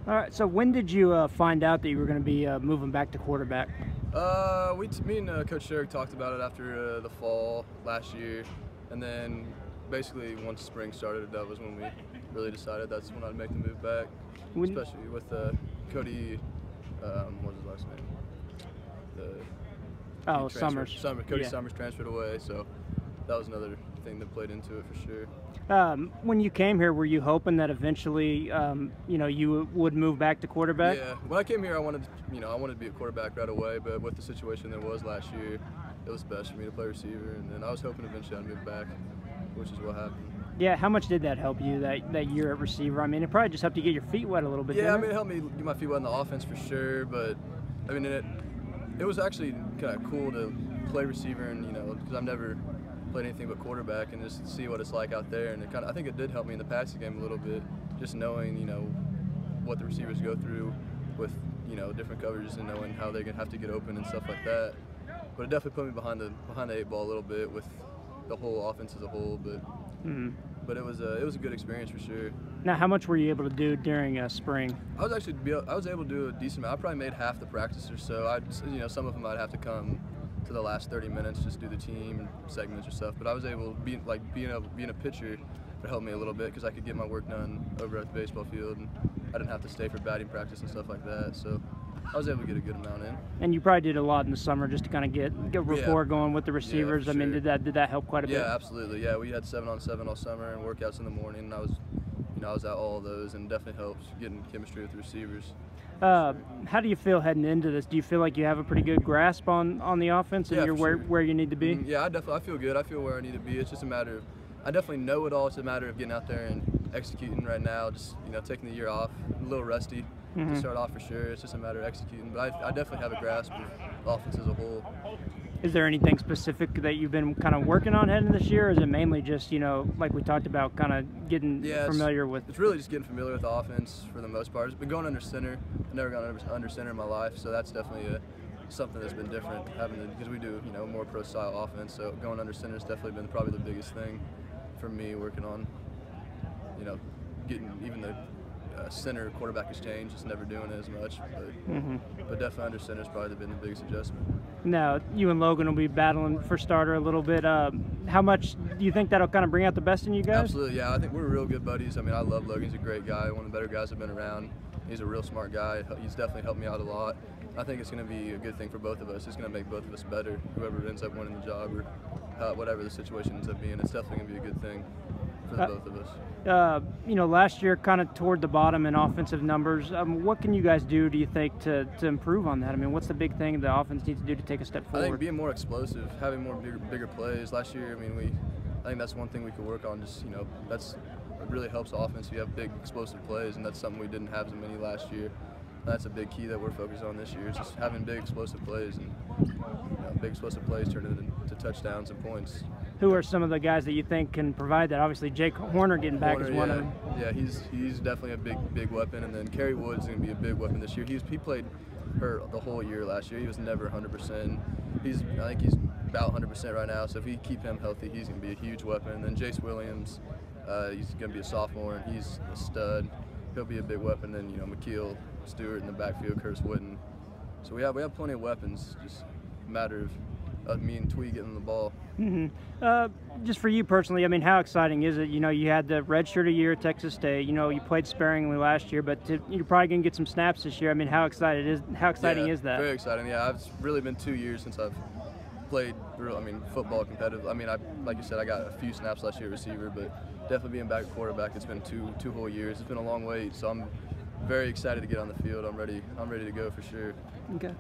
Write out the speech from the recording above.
All right. So when did you find out that you were going to be moving back to quarterback? Me and Coach Sherrick talked about it after the fall last year, and then basically once spring started, that was when we really decided that's when I'd make the move back, especially with Cody. What's his last name? Summers. Cody Summers transferred away, so that was another thing that played into it for sure. When you came here, were you hoping that eventually, you would move back to quarterback? Yeah. When I came here, I wanted to be a quarterback right away, but with the situation that was last year, it was best for me to play receiver, and then I was hoping eventually I'd move back, which is what happened. Yeah, how much did that help you that year at receiver? I mean, it probably just helped you get your feet wet a little bit. Yeah, I mean, it helped me get my feet wet in the offense for sure, but I mean, it was actually kind of cool to play receiver, and because I've never played anything but quarterback, and just see what it's like out there. And I think it did help me in the passing game a little bit, just knowing what the receivers go through with different coverages and knowing how they're gonna have to get open and stuff like that. But it definitely put me behind the 8 ball a little bit with the whole offense as a whole. But it was a good experience for sure. Now, how much were you able to do during spring? I was able to do a decent amount. I probably made half the practice or so. Some of them I'd have to come to the last 30 minutes, just do the team segments or stuff. But I was able, being a pitcher, it helped me a little bit because I could get my work done over at the baseball field, and I didn't have to stay for batting practice and stuff like that. So I was able to get a good amount in. And you probably did a lot in the summer just to kind of get rapport going with the receivers. Yeah, I mean, sure. did that help quite a bit? Yeah, absolutely. Yeah, we had 7-on-7 all summer and workouts in the morning, and I was at all of those, and definitely helps getting chemistry with the receivers. How do you feel heading into this? Do you feel like you have a pretty good grasp on the offense and Yeah, you're where you need to be? Yeah, I feel good. I feel where I need to be. It's just a matter of, I definitely know it all. It's a matter of getting out there and executing right now. Just taking the year off, a little rusty to start off for sure. It's just a matter of executing. But I definitely have a grasp of the offense as a whole. Is there anything specific that you've been kind of working on heading this year, or is it mainly just, like we talked about, kind of getting familiar with? It's really just getting familiar with the offense for the most part. It's been going under center. I've never gone under center in my life, so that's definitely something that's been different because we do more pro style offense. So going under center has definitely been probably the biggest thing for me working on getting even the center quarterback exchange, just never doing it as much, but definitely under center has probably been the biggest adjustment. Now, you and Logan will be battling for starter a little bit. How much do you think that'll kind of bring out the best in you guys? Absolutely, yeah. I think we're real good buddies. I mean, I love Logan. He's a great guy, one of the better guys I've been around. He's a real smart guy. He's definitely helped me out a lot. I think it's going to be a good thing for both of us. It's going to make both of us better, whoever ends up winning the job or whatever the situation ends up being. It's definitely going to be a good thing for the both of us. Last year kind of toward the bottom in offensive numbers. What can you guys do you think, to improve on that? I mean, what's the big thing the offense needs to do to take a step forward? I think being more explosive, having more bigger plays. Last year, I think that's one thing we could work on. Just it really helps the offense if you have big explosive plays, and that's something we didn't have as many last year. That's a big key that we're focused on this year, is just having big explosive plays, and big explosive plays turn into touchdowns and points. Who are some of the guys that you think can provide that? Obviously, Jake Horner getting back is one of them. Yeah, he's definitely a big weapon, and then Kerry Wood's going to be a big weapon this year. He played hurt the whole year last year. He was never 100%. I think he's about 100% right now. So if we keep him healthy, he's going to be a huge weapon. And then Jace Williams, he's going to be a sophomore, and he's a stud. He'll be a big weapon. And McKeel Stewart in the backfield, Curtis Wooden. So we have plenty of weapons. Just a matter of me and Twee getting the ball. Just for you personally, I mean, how exciting is it? You had the redshirt a year at Texas State. You played sparingly last year, but you're probably going to get some snaps this year. I mean, how exciting is that? Very exciting. Yeah, it's really been 2 years since I've played football competitive. I mean, like you said, I got a few snaps last year at receiver, but definitely being back at quarterback, it's been two whole years. It's been a long wait, so I'm very excited to get on the field. I'm ready to go for sure. Okay.